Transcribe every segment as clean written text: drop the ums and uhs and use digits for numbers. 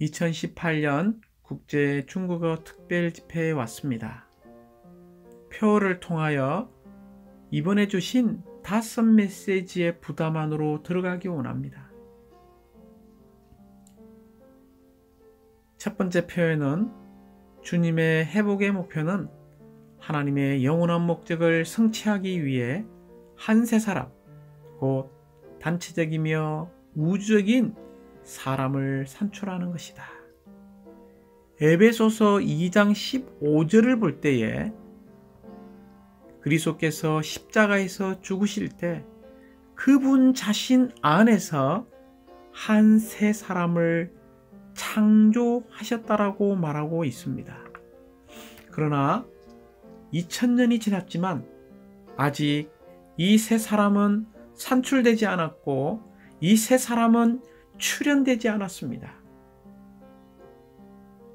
2018년 국제 중국어 특별 집회에 왔습니다. 표를 통하여 이번에 주신 5 메시지의 부담 안으로 들어가기 원합니다. 첫 번째 표에는 주님의 회복의 목표는 하나님의 영원한 목적을 성취하기 위해 한 세 사람, 곧 단체적이며 우주적인 사람을 산출하는 것이다. 에베소서 2장 15절을 볼 때에 그리스도께서 십자가에서 죽으실 때 그분 자신 안에서 한 세 사람을 창조하셨다라고 말하고 있습니다. 그러나 2000년이 지났지만 아직 이 세 사람은 산출되지 않았고 이 세 사람은 출현되지 않았습니다.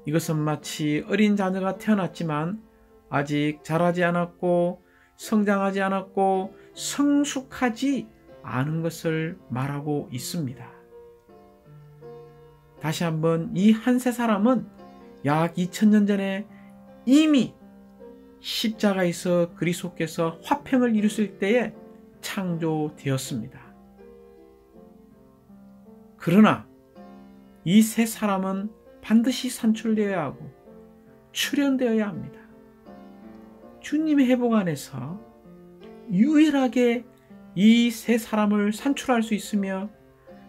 이것은 마치 어린 자녀가 태어났지만 아직 자라지 않았고 성장하지 않았고 성숙하지 않은 것을 말하고 있습니다. 다시 한번 이 한 세 사람은 약 2000년 전에 이미 십자가에서 그리스도께서 화평을 이루실 때에 창조되었습니다. 그러나 이 세 사람은 반드시 산출되어야 하고 출현되어야 합니다. 주님의 회복 안에서 유일하게 이 세 사람을 산출할 수 있으며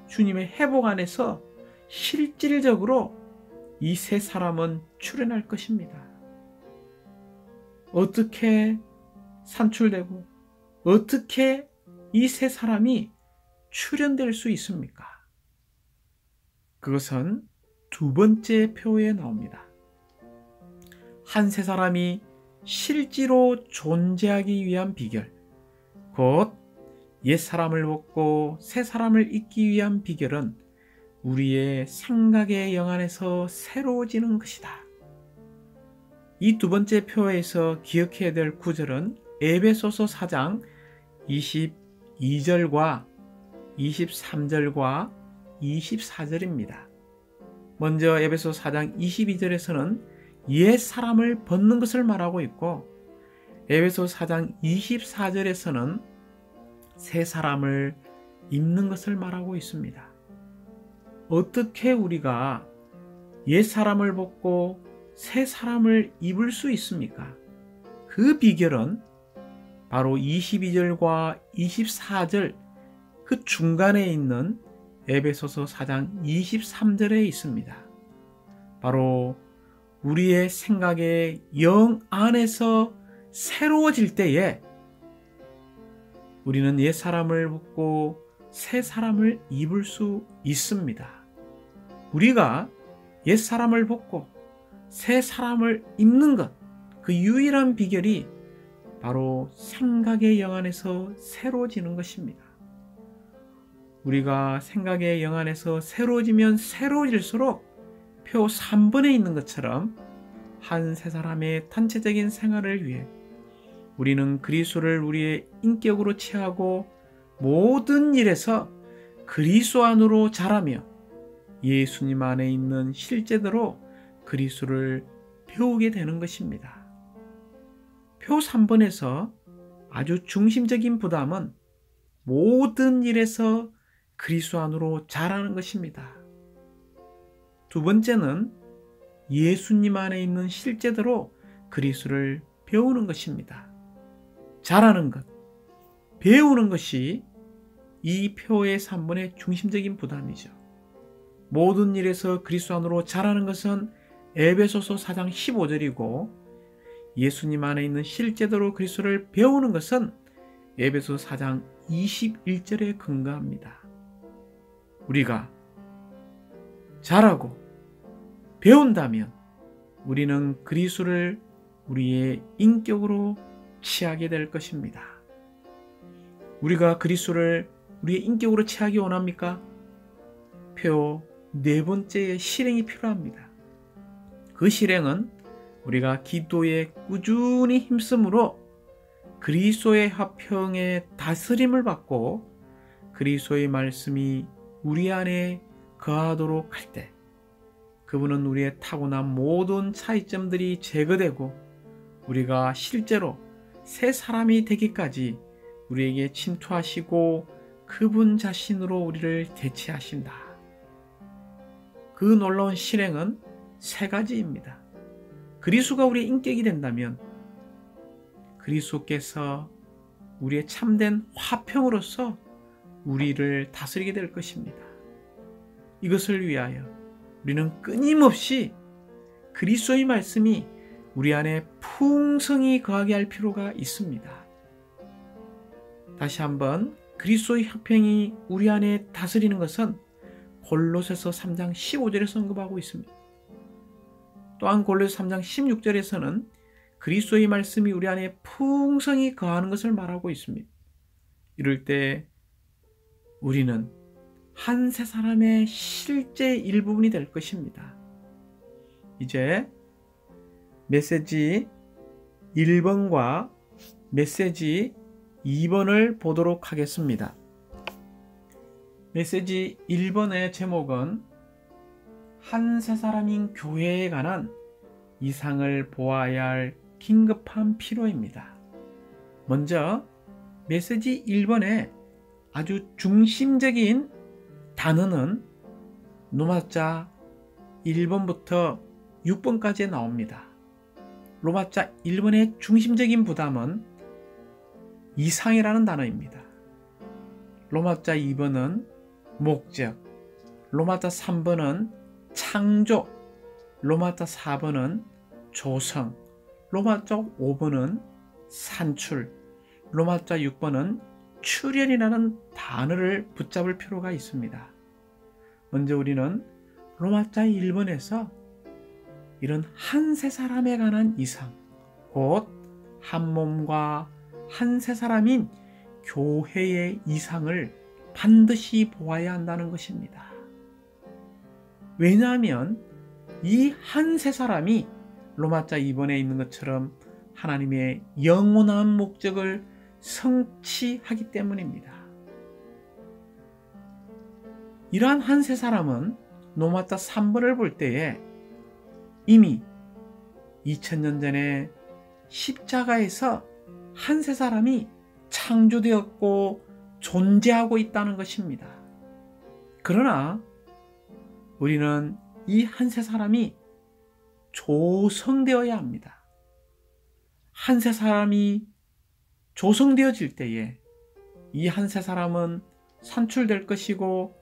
주님의 회복 안에서 실질적으로 이 세 사람은 출현할 것입니다. 어떻게 산출되고 어떻게 이 세 사람이 출현될 수 있습니까? 그것은 두 번째 표에 나옵니다. 한 세 사람이 실제로 존재하기 위한 비결, 곧 옛 사람을 벗고 새 사람을 잇기 위한 비결은 우리의 생각의 영안에서 새로워지는 것이다. 이 두 번째 표에서 기억해야 될 구절은 에베소서 4장 22절과 23절과 24절입니다. 먼저 에베소 4장 22절에서는 옛 사람을 벗는 것을 말하고 있고 에베소 4장 24절에서는 새 사람을 입는 것을 말하고 있습니다. 어떻게 우리가 옛 사람을 벗고 새 사람을 입을 수 있습니까? 그 비결은 바로 22절과 24절 그 중간에 있는 에베소서 4장 23절에 있습니다. 바로 우리의 생각의 영 안에서 새로워질 때에 우리는 옛 사람을 벗고 새 사람을 입을 수 있습니다. 우리가 옛 사람을 벗고 새 사람을 입는 것, 그 유일한 비결이 바로 생각의 영 안에서 새로워지는 것입니다. 우리가 생각의 영 안에서 새로워지면 새로워질수록 표 3번에 있는 것처럼 한 세 사람의 단체적인 생활을 위해 우리는 그리스도를 우리의 인격으로 취하고 모든 일에서 그리스도 안으로 자라며 예수님 안에 있는 실제대로 그리스도를 배우게 되는 것입니다. 표 3번에서 아주 중심적인 부담은 모든 일에서 그리스도 안으로 자라는 것입니다. 두 번째는 예수님 안에 있는 실제대로 그리스도를 배우는 것입니다. 자라는 것, 배우는 것이 이 표의 3번의 중심적인 부담이죠. 모든 일에서 그리스도 안으로 자라는 것은 에베소서 4장 15절이고 예수님 안에 있는 실제대로 그리스도를 배우는 것은 에베소 4장 21절에 근거합니다. 우리가 자라고 배운다면 우리는 그리스도를 우리의 인격으로 취하게 될 것입니다. 우리가 그리스도를 우리의 인격으로 취하기 원합니까? 표 4번째의 실행이 필요합니다. 그 실행은 우리가 기도에 꾸준히 힘쓰므로 그리스도의 화평의 다스림을 받고 그리스도의 말씀이 우리 안에 거하도록 할 때 그분은 우리의 타고난 모든 차이점들이 제거되고 우리가 실제로 새 사람이 되기까지 우리에게 침투하시고 그분 자신으로 우리를 대체하신다. 그 놀라운 실행은 세 가지입니다. 그리스도가 우리의 인격이 된다면 그리스도께서 우리의 참된 화평으로서 우리를 다스리게 될 것입니다. 이것을 위하여 우리는 끊임없이 그리스도의 말씀이 우리 안에 풍성히 거하게 할 필요가 있습니다. 다시 한번 그리스도의 화평이 우리 안에 다스리는 것은 골로새서 3장 15절에서 언급하고 있습니다. 또한 골로새 3장 16절에서는 그리스도의 말씀이 우리 안에 풍성히 거하는 것을 말하고 있습니다. 이럴 때 우리는 한 새 사람의 실제 일부분이 될 것입니다. 이제 메시지 1번과 메시지 2번을 보도록 하겠습니다. 메시지 1번의 제목은 한 새 사람인 교회에 관한 이상을 보아야 할 긴급한 필요입니다. 먼저 메시지 1번의 아주 중심적인 단어는 로마자 1번부터 6번까지 나옵니다. 로마자 1번의 중심적인 부담은 이상이라는 단어입니다. 로마자 2번은 목적, 로마자 3번은 창조, 로마자 4번은 조성, 로마자 5번은 산출, 로마자 6번은 출현이라는 단어를 붙잡을 필요가 있습니다. 먼저 우리는 로마자 1번에서 이런 한 새 사람에 관한 이상, 곧 한 몸과 한 새 사람인 교회의 이상을 반드시 보아야 한다는 것입니다. 왜냐하면 이 한 새 사람이 로마자 2번에 있는 것처럼 하나님의 영원한 목적을 성취하기 때문입니다. 이러한 한 새 사람은 로마자 3번을 볼 때에 이미 2000년 전에 십자가에서 한 새 사람이 창조되었고 존재하고 있다는 것입니다. 그러나 우리는 이 한 새 사람이 조성되어야 합니다. 한 새 사람이 조성되어질 때에 이 한 새 사람은 산출될 것이고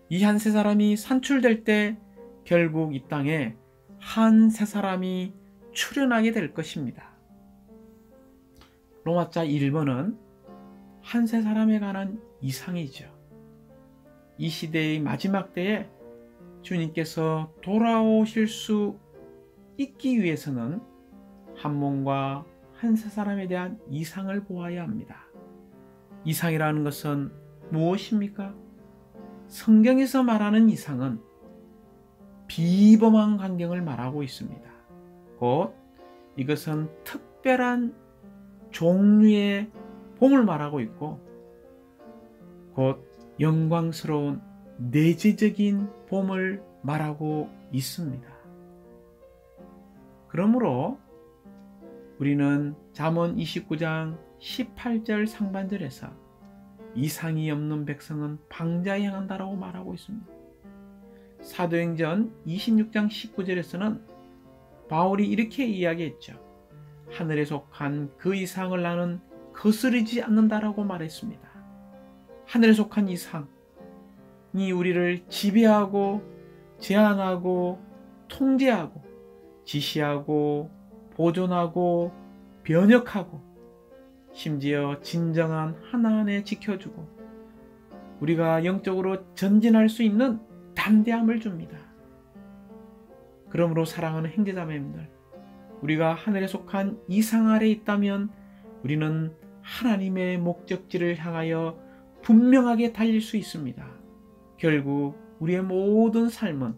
이 한 새 사람이 산출될 때 결국 이 땅에 한 새 사람이 출현하게 될 것입니다. 로마자 1번은 한 새 사람에 관한 이상이죠. 이 시대의 마지막 때에 주님께서 돌아오실 수 있기 위해서는 한 몸과 한 새 사람에 대한 이상을 보아야 합니다. 이상이라는 것은 무엇입니까? 성경에서 말하는 이상은 비범한 광경을 말하고 있습니다. 곧 이것은 특별한 종류의 봄을 말하고 있고 곧 영광스러운 내재적인 봄을 말하고 있습니다. 그러므로 우리는 잠언 29장 18절 상반절에서 이상이 없는 백성은 방자에 향한다라고 말하고 있습니다. 사도행전 26장 19절에서는 바울이 이렇게 이야기했죠. 하늘에 속한 그 이상을 나는 거스르지 않는다라고 말했습니다. 하늘에 속한 이상이 우리를 지배하고 제한하고 통제하고 지시하고 보존하고 변혁하고 심지어 진정한 하나님을 지켜주고 우리가 영적으로 전진할 수 있는 담대함을 줍니다. 그러므로 사랑하는 형제자매님들, 우리가 하늘에 속한 이상 아래 있다면 우리는 하나님의 목적지를 향하여 분명하게 달릴 수 있습니다. 결국 우리의 모든 삶은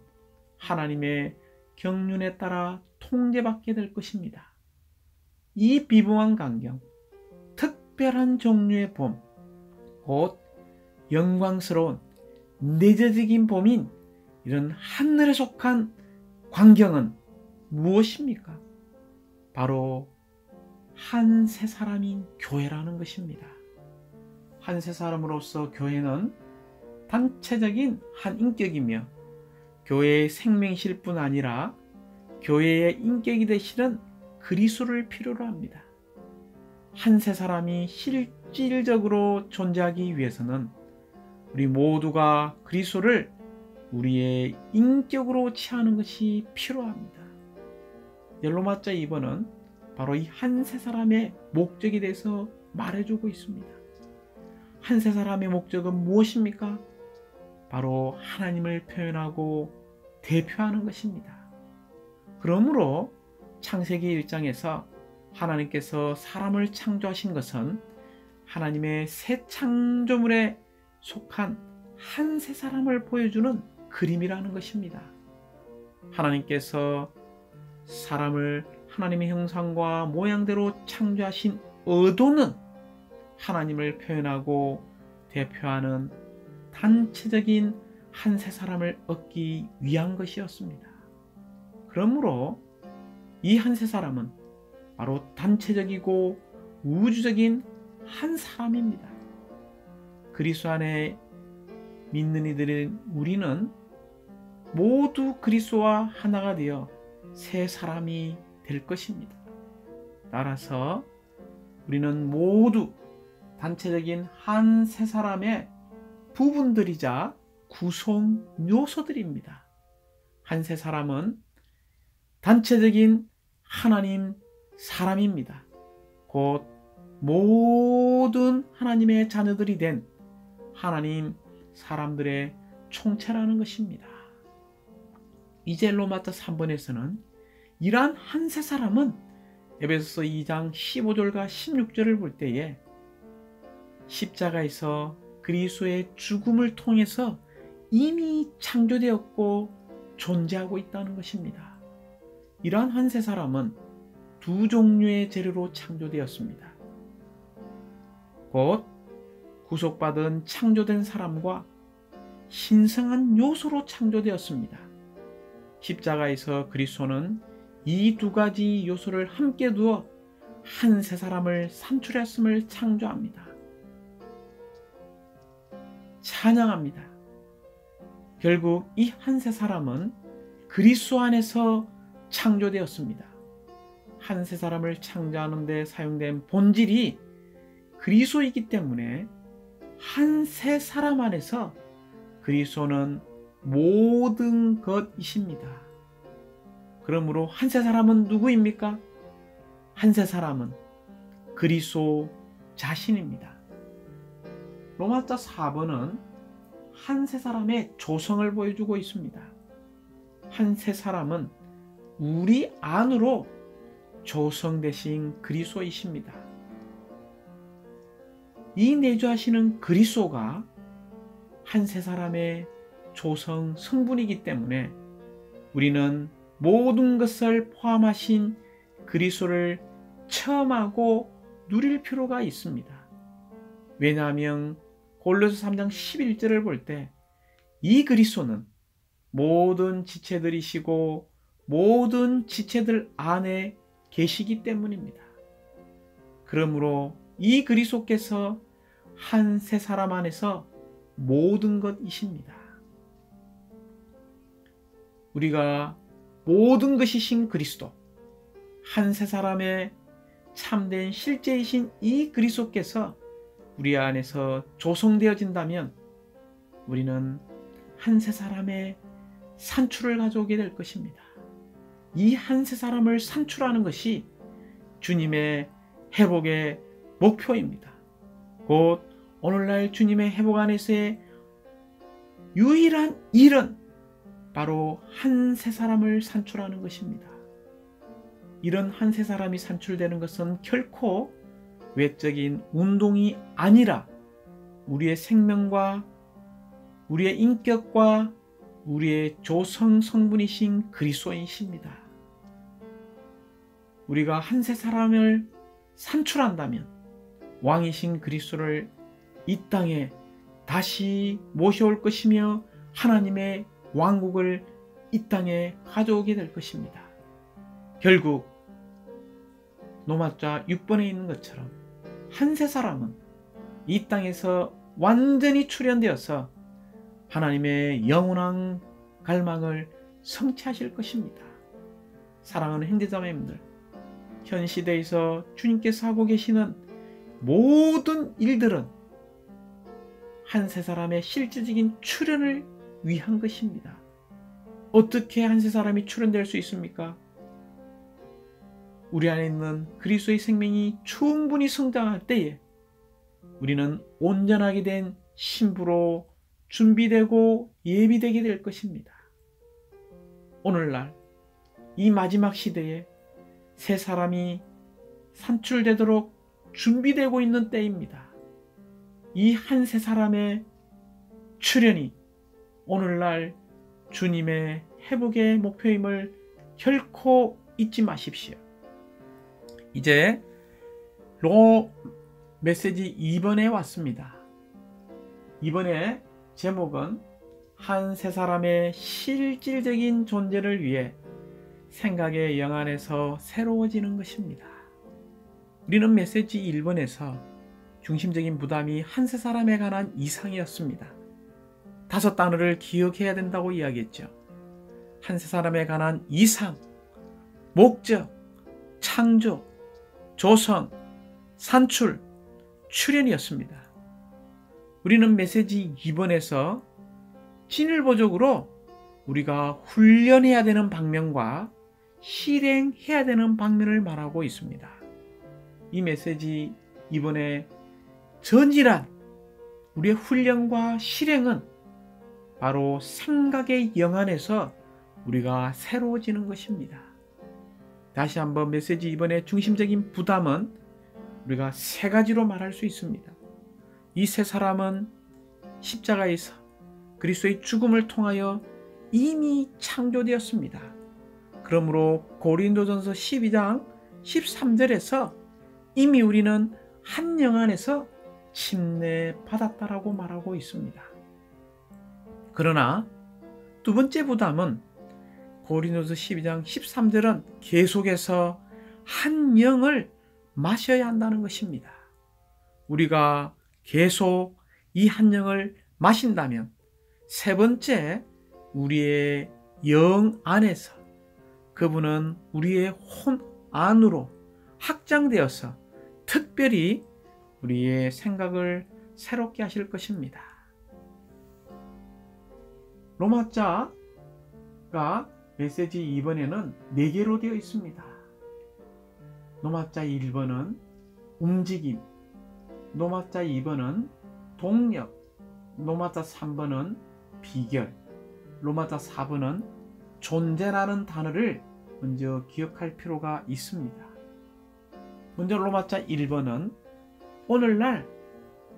하나님의 경륜에 따라 통제받게 될 것입니다. 이 비범한 광경, 특별한 종류의 봄, 곧 영광스러운 내재적인 봄인 이런 하늘에 속한 광경은 무엇입니까? 바로 한 세 사람인 교회라는 것입니다. 한 세 사람으로서 교회는 단체적인 한 인격이며 교회의 생명실 뿐 아니라 교회의 인격이 되시는 그리스도를 필요로 합니다. 한 세 사람이 실질적으로 존재하기 위해서는 우리 모두가 그리스도를 우리의 인격으로 취하는 것이 필요합니다. 로마서 2번은 바로 이 한 세 사람의 목적에 대해서 말해주고 있습니다. 한 세 사람의 목적은 무엇입니까? 바로 하나님을 표현하고 대표하는 것입니다. 그러므로 창세기 1장에서 하나님께서 사람을 창조하신 것은 하나님의 새 창조물에 속한 한 세 사람을 보여주는 그림이라는 것입니다. 하나님께서 사람을 하나님의 형상과 모양대로 창조하신 의도는 하나님을 표현하고 대표하는 단체적인 한 세 사람을 얻기 위한 것이었습니다. 그러므로 이 한 세 사람은 바로 단체적이고 우주적인 한 사람입니다. 그리스도 안에 믿는 이들인 우리는 모두 그리스도와 하나가 되어 새 사람이 될 것입니다. 따라서 우리는 모두 단체적인 한 세 사람의 부분들이자 구성 요소들입니다. 한 세 사람은 단체적인 하나님 사람입니다. 곧 모든 하나님의 자녀들이 된 하나님 사람들의 총체라는 것입니다. 이제 로마서 3번에서는 이러한 한 세 사람은 에베소서 2장 15절과 16절을 볼 때에 십자가에서 그리스도의 죽음을 통해서 이미 창조되었고 존재하고 있다는 것입니다. 이러한 한 세 사람은 두 종류의 재료로 창조되었습니다. 곧 구속받은 창조된 사람과 신성한 요소로 창조되었습니다. 십자가에서 그리스도는 이 두 가지 요소를 함께 두어 한 세 사람을 산출했음을 창조합니다. 찬양합니다. 결국 이 한 세 사람은 그리스도 안에서 창조되었습니다. 한 세 사람을 창조하는 데 사용된 본질이 그리스도이기 때문에 한 세 사람 안에서 그리스도는 모든 것이십니다. 그러므로 한 세 사람은 누구입니까? 한 세 사람은 그리스도 자신입니다. 로마서 4번은 한 세 사람의 조성을 보여주고 있습니다. 한 세 사람은 우리 안으로 조성되신 그리스도이십니다. 이 내주하시는 그리스도가 한 세 사람의 조성 성분이기 때문에 우리는 모든 것을 포함하신 그리스도를 체험하고 누릴 필요가 있습니다. 왜냐하면 골로새 3장 11절을 볼 때 이 그리스도는 모든 지체들이시고 모든 지체들 안에 계시기 때문입니다. 그러므로 이 그리스도께서 한 세 사람 안에서 모든 것이십니다. 우리가 모든 것이신 그리스도, 한 세 사람의 참된 실제이신 이 그리스도께서 우리 안에서 조성되어진다면 우리는 한 세 사람의 산출을 가져오게 될 것입니다. 이 한 세 사람을 산출하는 것이 주님의 회복의 목표입니다. 곧 오늘날 주님의 회복 안에서의 유일한 일은 바로 한 세 사람을 산출하는 것입니다. 이런 한 세 사람이 산출되는 것은 결코 외적인 운동이 아니라 우리의 생명과 우리의 인격과 우리의 조성 성분이신 그리스도이십니다. 우리가 한 세 사람을 산출한다면 왕이신 그리스도를 이 땅에 다시 모셔올 것이며 하나님의 왕국을 이 땅에 가져오게 될 것입니다. 결국 노마자 6번에 있는 것처럼 한 세 사람은 이 땅에서 완전히 출현되어서 하나님의 영원한 갈망을 성취하실 것입니다. 사랑하는 형제자매님들, 현 시대에서 주님께서 하고 계시는 모든 일들은 한 세 사람의 실질적인 출현을 위한 것입니다. 어떻게 한 세 사람이 출현될 수 있습니까? 우리 안에 있는 그리스도의 생명이 충분히 성장할 때에 우리는 온전하게 된 신부로 준비되고 예비되게 될 것입니다. 오늘날 이 마지막 시대에 세 사람이 산출되도록 준비되고 있는 때입니다. 이 한 세 사람의 출현이 오늘날 주님의 회복의 목표임을 결코 잊지 마십시오. 이제 메시지 2번에 왔습니다. 이번에 제목은 한 세 사람의 실질적인 존재를 위해 생각의 영 안에서 새로워지는 것입니다. 우리는 메시지 1번에서 중심적인 부담이 한 세 사람에 관한 이상이었습니다. 5단어를 기억해야 된다고 이야기했죠. 한 세 사람에 관한 이상, 목적, 창조, 조성, 산출, 출현이었습니다. 우리는 메시지 2번에서 진일보적으로 우리가 훈련해야 되는 방면과 실행해야 되는 방면을 말하고 있습니다. 이 메시지 2번의 전질한 우리의 훈련과 실행은 바로 생각의 영 안에서 우리가 새로워지는 것입니다. 다시 한번 메시지 2번의 중심적인 부담은 우리가 3가지로 말할 수 있습니다. 이 세 사람은 십자가에서 그리스도의 죽음을 통하여 이미 창조되었습니다. 그러므로 고린도전서 12장 13절에서 이미 우리는 한 영 안에서 침례받았다라고 말하고 있습니다. 그러나 두 번째 부담은 고린도서 12장 13절은 계속해서 한 영을 마셔야 한다는 것입니다. 우리가 계속 이 한 영을 마신다면 세 번째, 우리의 영 안에서 그분은 우리의 혼 안으로 확장되어서 특별히 우리의 생각을 새롭게 하실 것입니다. 로마자가 메시지 2번에는 4개로 되어 있습니다. 로마자 1번은 움직임, 로마자 2번은 동력, 로마자 3번은 비결, 로마자 4번은 존재라는 단어를 먼저 기억할 필요가 있습니다. 먼저 로마자 1번은 오늘날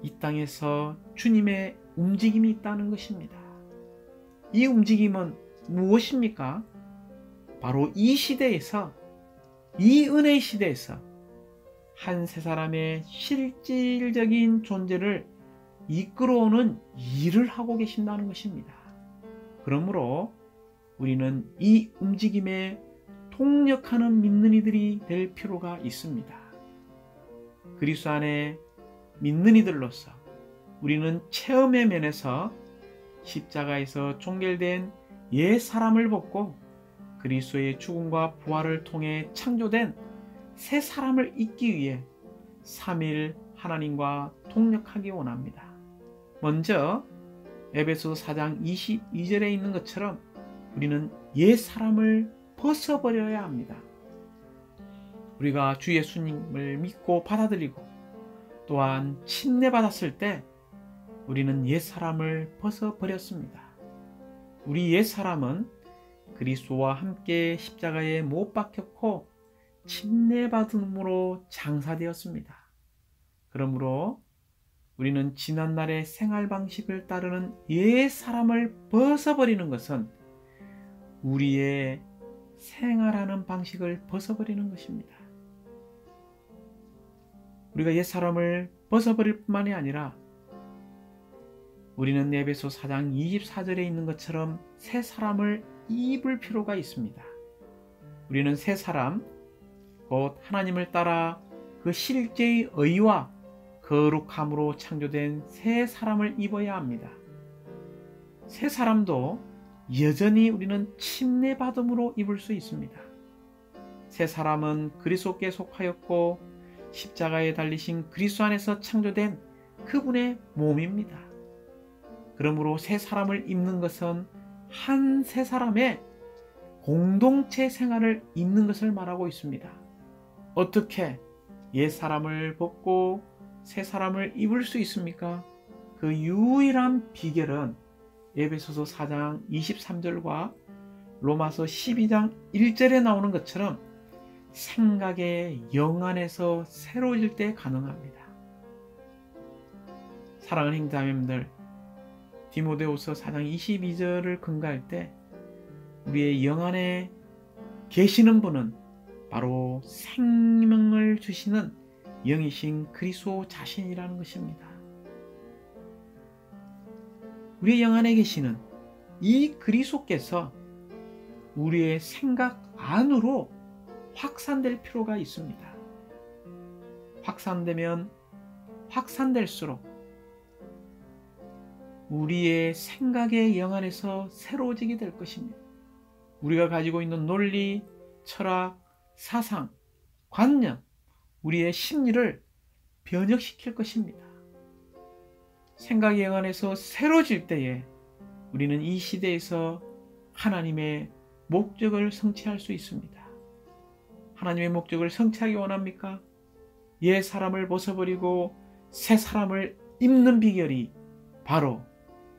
이 땅에서 주님의 움직임이 있다는 것입니다. 이 움직임은 무엇입니까? 바로 이 시대에서, 이 은혜의 시대에서 한 세 사람의 실질적인 존재를 이끌어오는 일을 하고 계신다는 것입니다. 그러므로 우리는 이 움직임에 동력하는 믿는 이들이 될 필요가 있습니다. 그리스도 안에 믿는 이들로서 우리는 체험의 면에서 십자가에서 종결된 옛 사람을 벗고 그리스도의 죽음과 부활을 통해 창조된 새 사람을 잇기 위해 3일 하나님과 동력하기 원합니다. 먼저 에베소서 4장 22절에 있는 것처럼 우리는 옛 사람을 벗어버려야 합니다. 우리가 주 예수님을 믿고 받아들이고 또한 침례받았을 때 우리는 옛 사람을 벗어버렸습니다. 우리 옛 사람은 그리스도와 함께 십자가에 못 박혔고 침례받음으로 장사되었습니다. 그러므로 우리는 지난날의 생활 방식을 따르는 옛 사람을 벗어버리는 것은 우리의 생활하는 방식을 벗어버리는 것입니다. 우리가 옛 사람을 벗어버릴 뿐만이 아니라 우리는 에베소 4장 24절에 있는 것처럼 새 사람을 입을 필요가 있습니다. 우리는 새 사람, 곧 하나님을 따라 그 실제의 의와 거룩함으로 창조된 새 사람을 입어야 합니다. 새 사람도 여전히 우리는 침례받음으로 입을 수 있습니다. 새 사람은 그리스도께 속하였고 십자가에 달리신 그리스도 안에서 창조된 그분의 몸입니다. 그러므로 새 사람을 입는 것은 한 새 사람의 공동체 생활을 입는 것을 말하고 있습니다. 어떻게 옛 사람을 벗고 새 사람을 입을 수 있습니까? 그 유일한 비결은 에베소서 4장 23절과 로마서 12장 1절에 나오는 것처럼 생각의 영 안에서 새로워질 때 가능합니다. 사랑하는 형제자매님들, 디모데후서 4장 22절을 근거할 때 우리의 영 안에 계시는 분은 바로 생명을 주시는 영이신 그리스도 자신이라는 것입니다. 우리의 영 안에 계시는 이 그리스도께서 우리의 생각 안으로 확산될 필요가 있습니다. 확산되면 확산될수록 우리의 생각의 영 안에서 새로워지게 될 것입니다. 우리가 가지고 있는 논리, 철학, 사상, 관념, 우리의 심리를 변혁시킬 것입니다. 생각의 영 안에서 새로워질 때에 우리는 이 시대에서 하나님의 목적을 성취할 수 있습니다. 하나님의 목적을 성취하기 원합니까? 옛 사람을 벗어버리고 새 사람을 입는 비결이 바로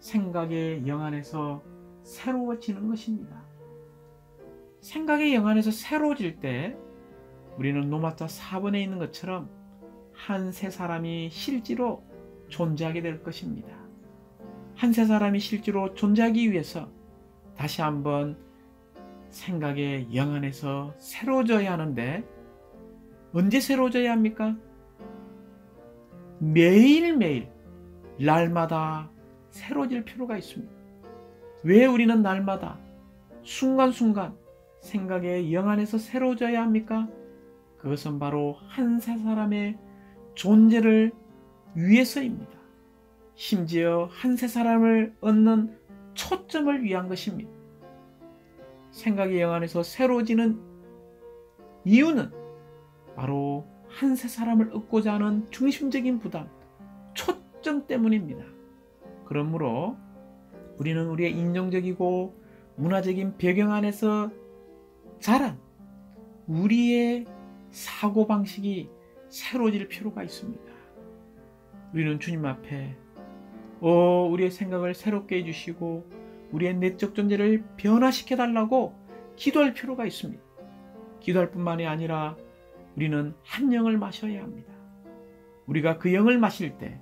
생각의 영 안에서 새로워지는 것입니다. 생각의 영 안에서 새로워질 때 우리는 노마타 4번에 있는 것처럼 한 새 사람이 실제로 존재하게 될 것입니다. 한 새 사람이 실제로 존재하기 위해서 다시 한번 생각의 영 안에서 새로워져야 하는데 언제 새로워져야 합니까? 매일매일 날마다 새로워질 필요가 있습니다. 왜 우리는 날마다 순간순간 생각의 영 안에서 새로워져야 합니까? 그것은 바로 한 새 사람의 존재를 위해서입니다. 심지어 한 새 사람을 얻는 초점을 위한 것입니다. 생각의 영 안에서 새로워지는 이유는 바로 한 새 사람을 얻고자 하는 중심적인 부담, 초점 때문입니다. 그러므로 우리는 우리의 인종적이고 문화적인 배경 안에서 자란 우리의 사고방식이 새로워질 필요가 있습니다. 우리는 주님 앞에 우리의 생각을 새롭게 해주시고 우리의 내적 존재를 변화시켜 달라고 기도할 필요가 있습니다. 기도할 뿐만이 아니라 우리는 한 영을 마셔야 합니다. 우리가 그 영을 마실 때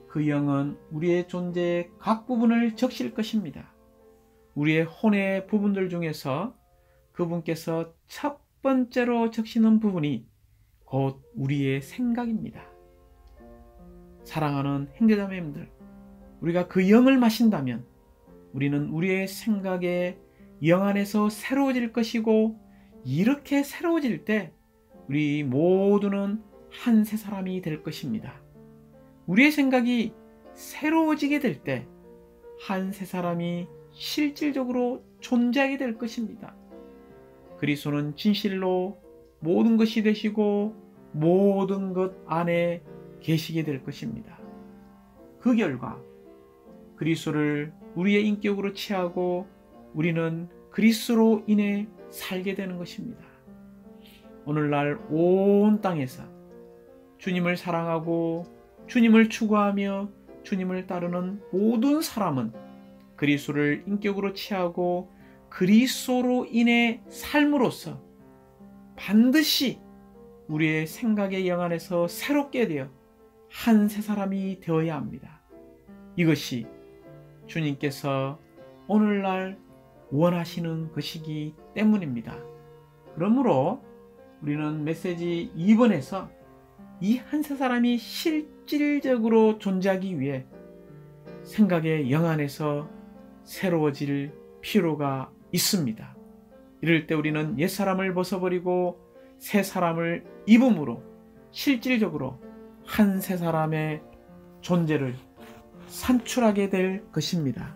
그 영은 우리의 존재의 각 부분을 적실 것입니다. 우리의 혼의 부분들 중에서 그분께서 첫 번째로 적시는 부분이 곧 우리의 생각입니다. 사랑하는 형제자매님들, 우리가 그 영을 마신다면 우리는 우리의 생각의 영 안에서 새로워질 것이고, 이렇게 새로워질 때 우리 모두는 한 새 사람이 될 것입니다. 우리의 생각이 새로워지게 될 때 한 새 사람이 실질적으로 존재하게 될 것입니다. 그리스도는 진실로 모든 것이 되시고 모든 것 안에 계시게 될 것입니다. 그 결과 그리스도를 우리의 인격으로 취하고 우리는 그리스도로 인해 살게 되는 것입니다. 오늘날 온 땅에서 주님을 사랑하고 주님을 추구하며 주님을 따르는 모든 사람은 그리스도를 인격으로 취하고 그리스도로 인해 삶으로써 반드시 우리의 생각의 영 안에서 새롭게 되어 한 새 사람이 되어야 합니다. 이것이 주님께서 오늘날 원하시는 것이기 때문입니다. 그러므로 우리는 메시지 2번에서 이 한 새 사람이 실질적으로 존재하기 위해 생각의 영 안에서 새로워질 필요가 있습니다. 이럴 때 우리는 옛사람을 벗어버리고 새 사람을 입음으로 실질적으로 한 새 사람의 존재를 산출하게 될 것입니다.